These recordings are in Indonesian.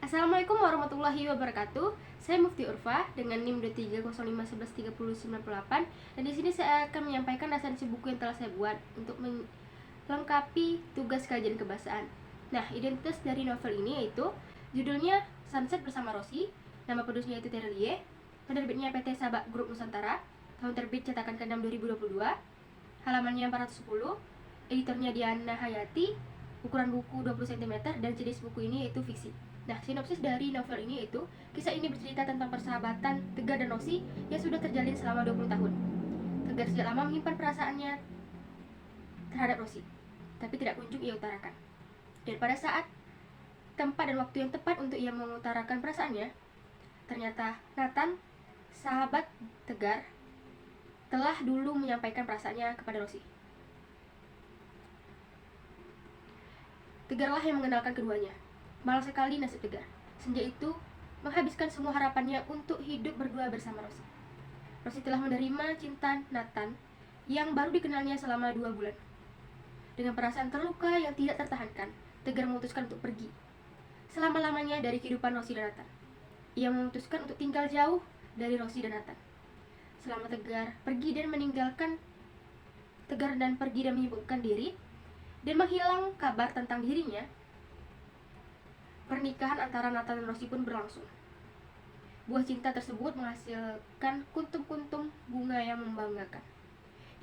Assalamualaikum warahmatullahi wabarakatuh. Saya Mufti Urfa dengan NIM 2305113098 dan di sini saya akan menyampaikan resensi buku yang telah saya buat untuk melengkapi tugas kajian kebahasaan. Nah, identitas dari novel ini yaitu judulnya Sunset Bersama Rosi, nama penulisnya yaitu Terelie, penerbitnya PT Sabak Grup Nusantara, tahun terbit cetakan ke-6 2022, halamannya 410, editornya Diana Hayati, ukuran buku 20 cm dan jenis buku ini yaitu fiksi. Nah, sinopsis dari novel ini yaitu kisah ini bercerita tentang persahabatan Tegar dan Rosi yang sudah terjalin selama 20 tahun. Tegar sejak lama menyimpan perasaannya terhadap Rosi, tapi tidak kunjung ia utarakan. Dan pada saat, tempat dan waktu yang tepat untuk ia mengutarakan perasaannya, ternyata Nathan, sahabat Tegar, telah dulu menyampaikan perasaannya kepada Rosi. Tegarlah yang mengenalkan keduanya. Malang sekali nasib Tegar. Senja itu menghabiskan semua harapannya untuk hidup berdua bersama Rosi. Rosi telah menerima cinta Nathan yang baru dikenalnya selama 2 bulan. Dengan perasaan terluka yang tidak tertahankan, Tegar memutuskan untuk pergi selama-lamanya dari kehidupan Rosi dan Nathan. Ia memutuskan untuk tinggal jauh dari Rosi dan Nathan. Selama Tegar pergi dan meninggalkan Tegar dan pergi dan menyibukkan diri dan menghilang kabar tentang dirinya, pernikahan antara Nathan dan Rosi pun berlangsung. Buah cinta tersebut menghasilkan kuntum-kuntum bunga yang membanggakan.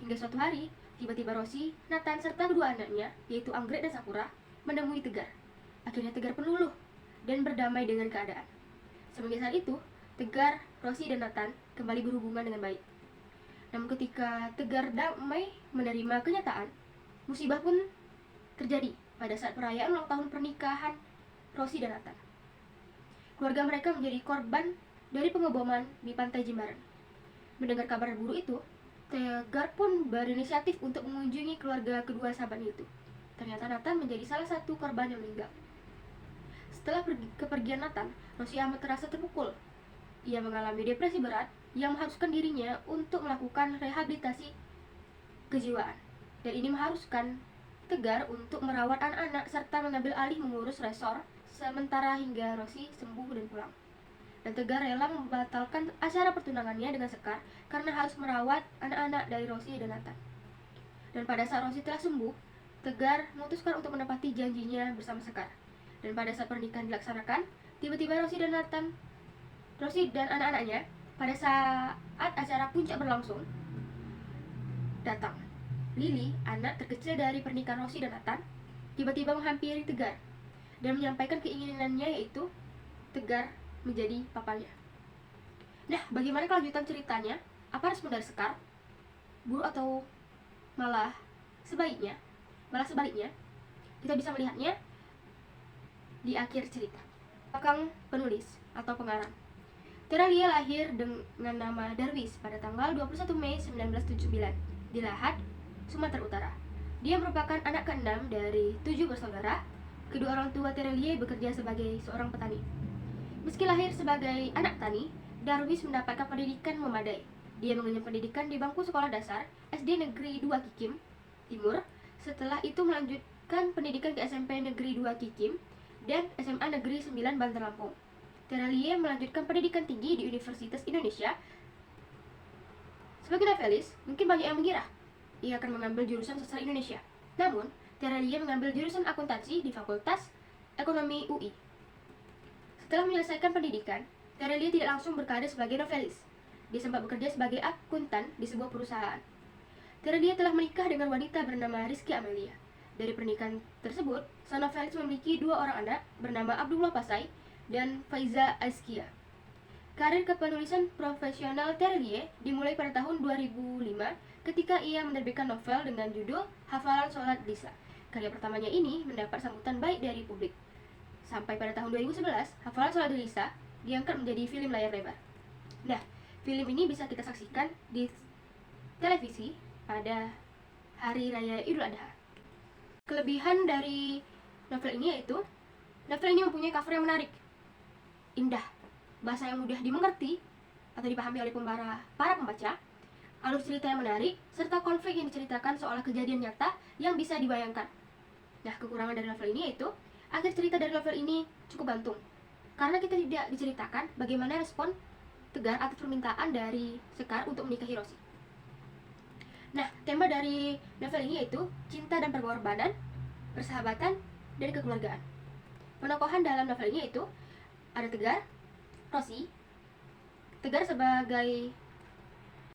Hingga suatu hari, tiba-tiba Rosi, Nathan, serta kedua anaknya, yaitu Anggrek dan Sakura, menemui Tegar. Akhirnya Tegar pun luluh dan berdamai dengan keadaan. Semenjak saat itu, Tegar, Rosi, dan Nathan kembali berhubungan dengan baik. Namun ketika Tegar damai menerima kenyataan, musibah pun terjadi pada saat perayaan ulang tahun pernikahan Rosi dan Nathan. Keluarga mereka menjadi korban dari pengeboman di pantai Jimbaran. Mendengar kabar buruk itu, Tegar pun berinisiatif untuk mengunjungi keluarga kedua sahabatnya itu. Ternyata Nathan menjadi salah satu korban yang meninggal. Setelah kepergian Nathan, Rosi amat terasa terpukul. Ia mengalami depresi berat yang mengharuskan dirinya untuk melakukan rehabilitasi kejiwaan. Dan ini mengharuskan Tegar untuk merawat anak-anak serta mengambil alih mengurus resor sementara hingga Rosi sembuh dan pulang. Dan Tegar rela membatalkan acara pertunangannya dengan Sekar karena harus merawat anak-anak dari Rosi dan Nathan. Dan pada saat Rosi telah sembuh, Tegar memutuskan untuk menepati janjinya bersama Sekar. Dan pada saat pernikahan dilaksanakan, tiba-tiba Rosi dan anak-anaknya pada saat acara puncak berlangsung datang. Lily, anak terkecil dari pernikahan Rosi dan Nathan, tiba-tiba menghampiri Tegar dan menyampaikan keinginannya yaitu Tegar menjadi papanya. Nah, bagaimana kelanjutan ceritanya? Apa respon dari Sekar? Buruk atau malah sebaliknya? Kita bisa melihatnya di akhir cerita. Belakang penulis atau pengarang. Terelie lahir dengan nama Darwis pada tanggal 21 Mei 1979 di Lahat, Sumatera Utara. Dia merupakan anak ke-6 dari 7 bersaudara. Kedua orang tua Terelie bekerja sebagai seorang petani. Meski lahir sebagai anak tani, Darwis mendapatkan pendidikan memadai. Dia mengenyam pendidikan di bangku sekolah dasar SD Negeri 2 Kikim Timur. Setelah itu melanjutkan pendidikan ke SMP Negeri 2 Kikim dan SMA Negeri 9 Bantar Lampung. Terelie melanjutkan pendidikan tinggi di Universitas Indonesia. Sebagai novelis, mungkin banyak yang mengira ia akan mengambil jurusan sastra Indonesia. Namun, Terelie mengambil jurusan akuntansi di Fakultas Ekonomi UI. Setelah menyelesaikan pendidikan, Terelie tidak langsung berkarir sebagai novelis. Dia sempat bekerja sebagai akuntan di sebuah perusahaan. Terelie telah menikah dengan wanita bernama Rizky Amelia. Dari pernikahan tersebut, sang novelis memiliki 2 orang anak bernama Abdullah Pasai dan Faiza Azkia. Karir kepenulisan profesional Terelie dimulai pada tahun 2005 ketika ia menerbitkan novel dengan judul Hafalan Sholat Lisa. Karya pertamanya ini mendapat sambutan baik dari publik. Sampai pada tahun 2011, Hafalan Sholat Lisa diangkat menjadi film layar lebar. Nah, film ini bisa kita saksikan di televisi pada Hari Raya Idul Adha. Kelebihan dari novel ini yaitu novel ini mempunyai cover yang menarik, indah, bahasa yang mudah dimengerti atau dipahami oleh para pembaca, alur cerita yang menarik, serta konflik yang diceritakan seolah kejadian nyata yang bisa dibayangkan. Nah, kekurangan dari novel ini yaitu akhir cerita dari novel ini cukup gantung. karena kita tidak diceritakan bagaimana respon Tegar atas permintaan dari Sekar untuk menikahi Rosi. Nah, tema dari novel ini yaitu cinta dan pengorbanan, persahabatan, dan kekeluargaan. Penokohan dalam novel ini yaitu ada Tegar, Rosi. Tegar sebagai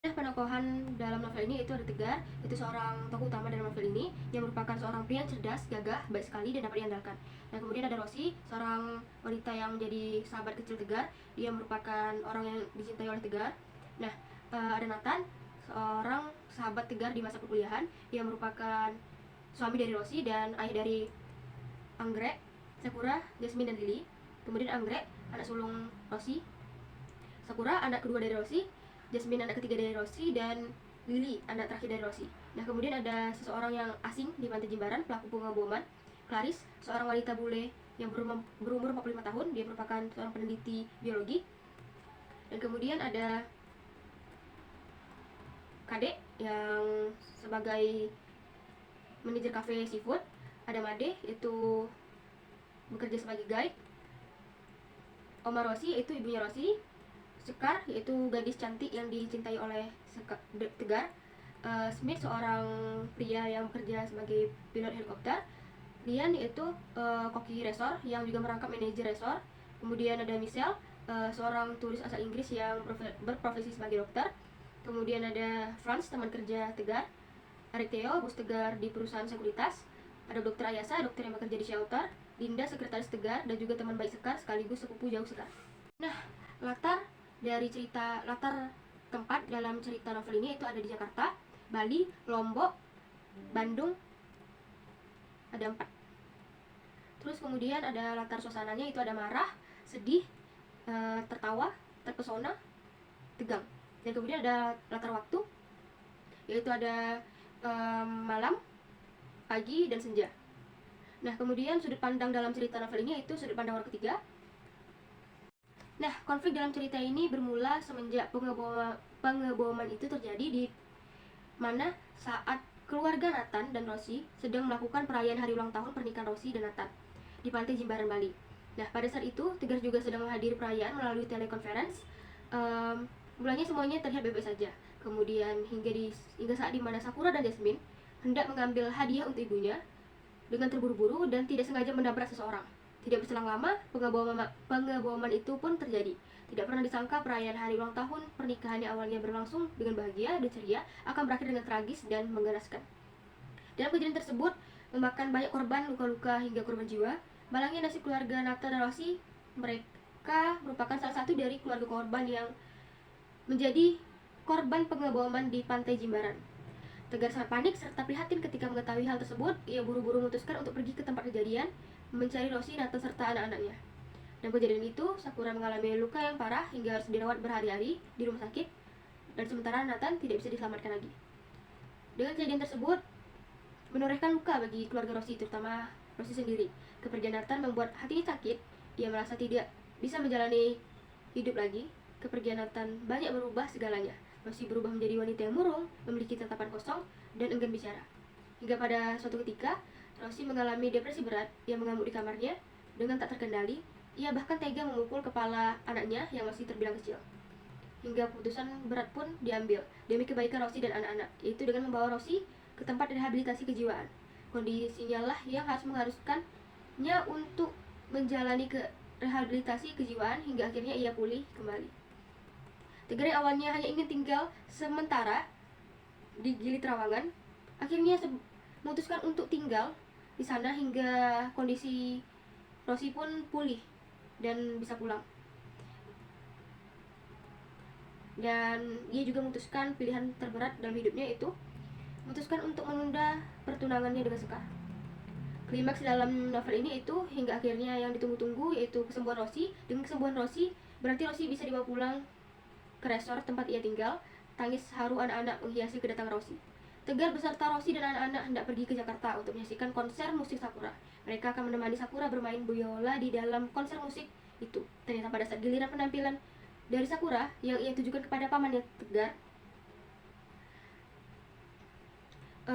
penokohan dalam novel ini itu ada Tegar, itu seorang tokoh utama dalam novel ini yang merupakan seorang pria yang cerdas, gagah, baik sekali dan dapat diandalkan. Dan kemudian ada Rosi, seorang wanita yang menjadi sahabat kecil Tegar, dia merupakan orang yang dicintai oleh Tegar. Nah, ada Nathan, seorang sahabat Tegar di masa perkuliahan, yang merupakan suami dari Rosi dan ayah dari Anggrek, Sakura, Jasmine, dan Lily. Kemudian Anggrek, anak sulung Rosi, Sakura, anak kedua dari Rosi, Jasmine, anak ketiga dari Rosi, dan Lily, anak terakhir dari Rosi. Nah, kemudian ada seseorang yang asing di Pantai Jimbaran, pelaku pengeboman, Clarice, seorang wanita bule yang berumur 45 tahun, dia merupakan seorang peneliti biologi. Dan kemudian ada Kade yang sebagai manajer cafe seafood, ada Made, itu bekerja sebagai guide, Oma Rosi, itu ibunya Rosi, Sekar, yaitu gadis cantik yang dicintai oleh Tegar, Smith, seorang pria yang bekerja sebagai pilot helikopter, Lian, yaitu koki resor yang juga merangkap manajer resor. Kemudian ada Michelle, seorang turis asal Inggris yang berprofesi sebagai dokter. Kemudian ada Franz, teman kerja Tegar, Ariteo, bos Tegar di perusahaan sekuritas. Ada Dokter Ayasa, dokter yang bekerja di shelter, Linda, sekretaris Tegar, dan juga teman baik Sekar sekaligus sepupu jauh Sekar. Nah, latar tempat dalam cerita novel ini itu ada di Jakarta, Bali, Lombok, Bandung, ada 4. Terus kemudian ada latar suasananya itu ada marah, sedih, tertawa, terpesona, tegang. Dan kemudian ada latar waktu, yaitu ada malam, pagi, dan senja. Nah, kemudian sudut pandang dalam cerita novel ini yaitu sudut pandang orang ketiga. Nah, konflik dalam cerita ini bermula semenjak pengeboman itu terjadi di mana saat keluarga Nathan dan Rosi sedang melakukan perayaan hari ulang tahun pernikahan Rosi dan Nathan di Pantai Jimbaran, Bali. Nah, pada saat itu Tegar juga sedang menghadiri perayaan melalui telekonferensi. Mulanya semuanya terlihat baik-baik saja. Kemudian hingga saat dimana Sakura dan Jasmine hendak mengambil hadiah untuk ibunya dengan terburu-buru dan tidak sengaja menabrak seseorang. Tidak berselang lama, pengeboman itu pun terjadi. Tidak pernah disangka perayaan hari ulang tahun pernikahan yang awalnya berlangsung dengan bahagia dan ceria akan berakhir dengan tragis dan mengganaskan. Dalam kejadian tersebut, memakan banyak korban, luka-luka hingga korban jiwa. Malangnya nasib keluarga Nathan dan Rosi, mereka merupakan salah satu dari keluarga korban yang menjadi korban pengeboman di Pantai Jimbaran. Tegar sangat panik serta prihatin ketika mengetahui hal tersebut. Ia buru-buru memutuskan untuk pergi ke tempat kejadian, mencari Rosi, Nathan, serta anak-anaknya. Dalam kejadian itu, Sakura mengalami luka yang parah hingga harus dirawat berhari-hari di rumah sakit, dan sementara Nathan tidak bisa diselamatkan lagi. Dengan kejadian tersebut, menorehkan luka bagi keluarga Rosi, terutama Rosi sendiri. Kepergian Nathan membuat hatinya sakit. Ia merasa tidak bisa menjalani hidup lagi. Kepergian Nathan banyak merubah segalanya. Rosi berubah menjadi wanita yang murung, memiliki tatapan kosong, dan enggan bicara. Hingga pada suatu ketika, Rosi mengalami depresi berat. Ia mengamuk di kamarnya dengan tak terkendali. Ia bahkan tega memukul kepala anaknya yang masih terbilang kecil. Hingga keputusan berat pun diambil demi kebaikan Rosi dan anak-anak, yaitu dengan membawa Rosi ke tempat rehabilitasi kejiwaan. Kondisinya lah yang mengharuskannya untuk menjalani ke rehabilitasi kejiwaan hingga akhirnya ia pulih kembali. Tegar yang awalnya hanya ingin tinggal sementara di Gili Trawangan, akhirnya memutuskan untuk tinggal di sana hingga kondisi Rosi pun pulih dan bisa pulang. Dan ia juga memutuskan pilihan terberat dalam hidupnya, itu memutuskan untuk menunda pertunangannya dengan Sekar. Klimaks dalam novel ini itu hingga akhirnya yang ditunggu-tunggu, yaitu kesembuhan Rosi. Dengan kesembuhan Rosi, berarti Rosi bisa dibawa pulang ke resort tempat ia tinggal. Tangis haru anak-anak menghiasi kedatangan Rosi. Tegar beserta Rosi dan anak-anak hendak pergi ke Jakarta untuk menyaksikan konser musik Sakura. Mereka akan menemani Sakura bermain biola di dalam konser musik itu. Ternyata pada saat giliran penampilan dari Sakura yang ia tujukan kepada pamannya Tegar,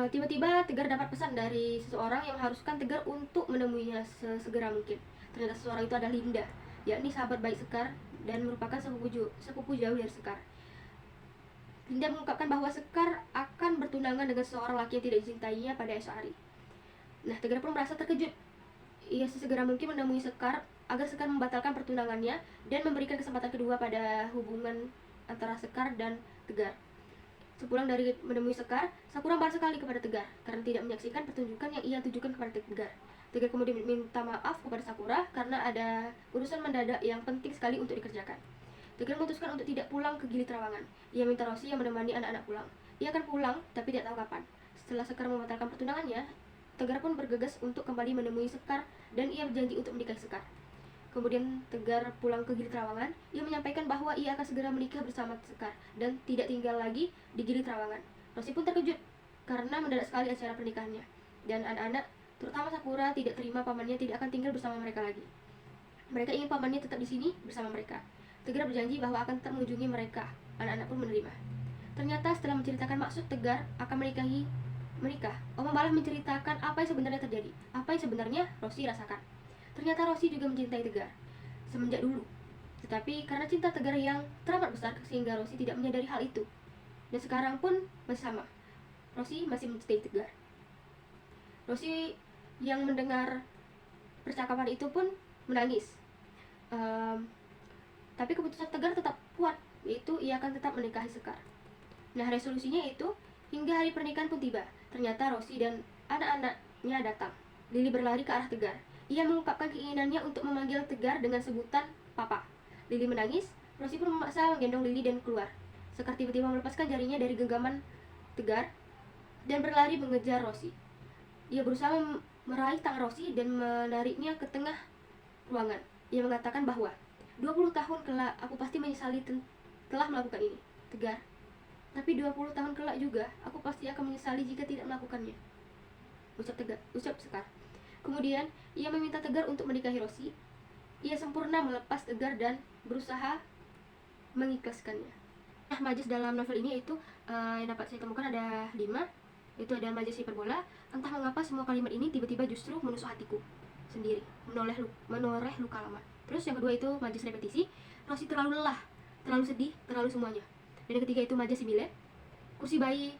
tiba-tiba Tegar dapat pesan dari seseorang yang mengharuskan Tegar untuk menemuinya sesegera mungkin. Ternyata seseorang itu adalah Linda. yakni sahabat baik Sekar dan merupakan sepupu jauh dari Sekar. Linda mengungkapkan bahwa Sekar akan bertunangan dengan seorang laki yang tidak dicintainya pada esok hari. Nah, Tegar pun merasa terkejut. Ia sesegera mungkin menemui Sekar agar Sekar membatalkan pertunangannya dan memberikan kesempatan kedua pada hubungan antara Sekar dan Tegar. Sepulang dari menemui Sekar, Sakura marah sekali kepada Tegar karena tidak menyaksikan pertunjukan yang ia tujukan kepada Tegar. Tegar kemudian minta maaf kepada Sakura karena ada urusan mendadak yang penting sekali untuk dikerjakan. Tegar memutuskan untuk tidak pulang ke Gili Trawangan. Ia minta Roshi yang menemani anak-anak pulang. Ia akan pulang, tapi tidak tahu kapan. Setelah Sekar membatalkan pertunangannya, Tegar pun bergegas untuk kembali menemui Sekar dan ia berjanji untuk menikahi Sekar. Kemudian Tegar pulang ke Gili Trawangan. Ia menyampaikan bahwa ia akan segera menikah bersama Sekar dan tidak tinggal lagi di Gili Trawangan. Roshi pun terkejut karena mendadak sekali acara pernikahannya. Dan anak-anak, terutama Sakura, tidak terima pamannya tidak akan tinggal bersama mereka lagi. Mereka ingin pamannya tetap di sini bersama mereka. Tegar berjanji bahwa akan tetap mengunjungi mereka. Anak-anak pun menerima. Ternyata setelah menceritakan maksud Tegar akan menikah, Oma malah menceritakan apa yang sebenarnya terjadi, apa yang sebenarnya Roshi rasakan. Ternyata Roshi juga mencintai Tegar semenjak dulu. Tetapi karena cinta Tegar yang teramat besar sehingga Roshi tidak menyadari hal itu. Dan sekarang pun masih sama. Roshi masih mencintai Tegar. Roshi yang mendengar percakapan itu pun menangis. Tapi keputusan Tegar tetap kuat, yaitu ia akan tetap menikahi Sekar. Nah, resolusinya itu hingga hari pernikahan pun tiba. Ternyata Roshi dan anak-anaknya datang. Lily berlari ke arah Tegar. Ia mengungkapkan keinginannya untuk memanggil Tegar dengan sebutan Papa. Lily menangis. Roshi pun memaksa menggendong Lily dan keluar. Sekar tiba-tiba melepaskan jarinya dari genggaman Tegar dan berlari mengejar Roshi. Ia berusaha meraih tangan Roshi dan menariknya ke tengah ruangan. Ia mengatakan bahwa 20 tahun kelak aku pasti menyesali telah melakukan ini, Tegar. Tapi 20 tahun kelak juga aku pasti akan menyesali jika tidak melakukannya, ucap Sekar. Kemudian ia meminta Tegar untuk menikahi Roshi. Ia sempurna melepas Tegar dan berusaha mengikhlaskannya. Nah, majas dalam novel ini itu yang dapat saya temukan ada 5. Itu ada majas hiperbola. Entah mengapa semua kalimat ini tiba-tiba justru menusuk hatiku sendiri, menoreh luka lama. Terus yang kedua itu majas repetisi. Roshi terlalu lelah, terlalu sedih, terlalu semuanya. Dan yang ketiga itu majas simile. Kursi bayi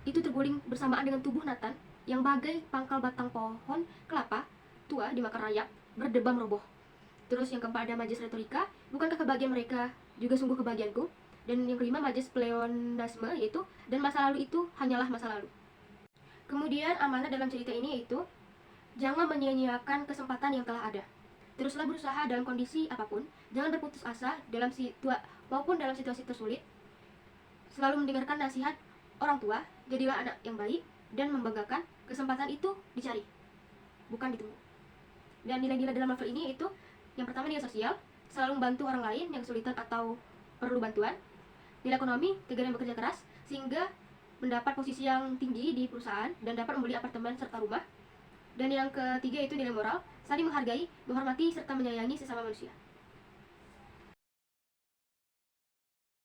itu terguling bersamaan dengan tubuh Nathan yang bagai pangkal batang pohon kelapa tua dimakan rayap, berdebam roboh. Terus yang keempat ada majas retorika. Bukankah kebahagiaan mereka juga sungguh kebahagiaanku? Dan yang kelima majas pleonasme, yaitu dan masa lalu itu hanyalah masa lalu. Kemudian amanat dalam cerita ini yaitu jangan menyia-nyiakan kesempatan yang telah ada. Teruslah berusaha dalam kondisi apapun. Jangan berputus asa maupun dalam situasi tersulit. Selalu mendengarkan nasihat orang tua. Jadilah anak yang baik dan membanggakan. Kesempatan itu dicari, bukan ditunggu. Dan nilai-nilai dalam novel ini itu yang pertama nilai sosial, selalu membantu orang lain yang kesulitan atau perlu bantuan. Nilai ekonomi, Tegar yang bekerja keras sehingga mendapat posisi yang tinggi di perusahaan dan dapat membeli apartemen serta rumah. Dan yang ketiga itu nilai moral, saling menghargai, menghormati serta menyayangi sesama manusia.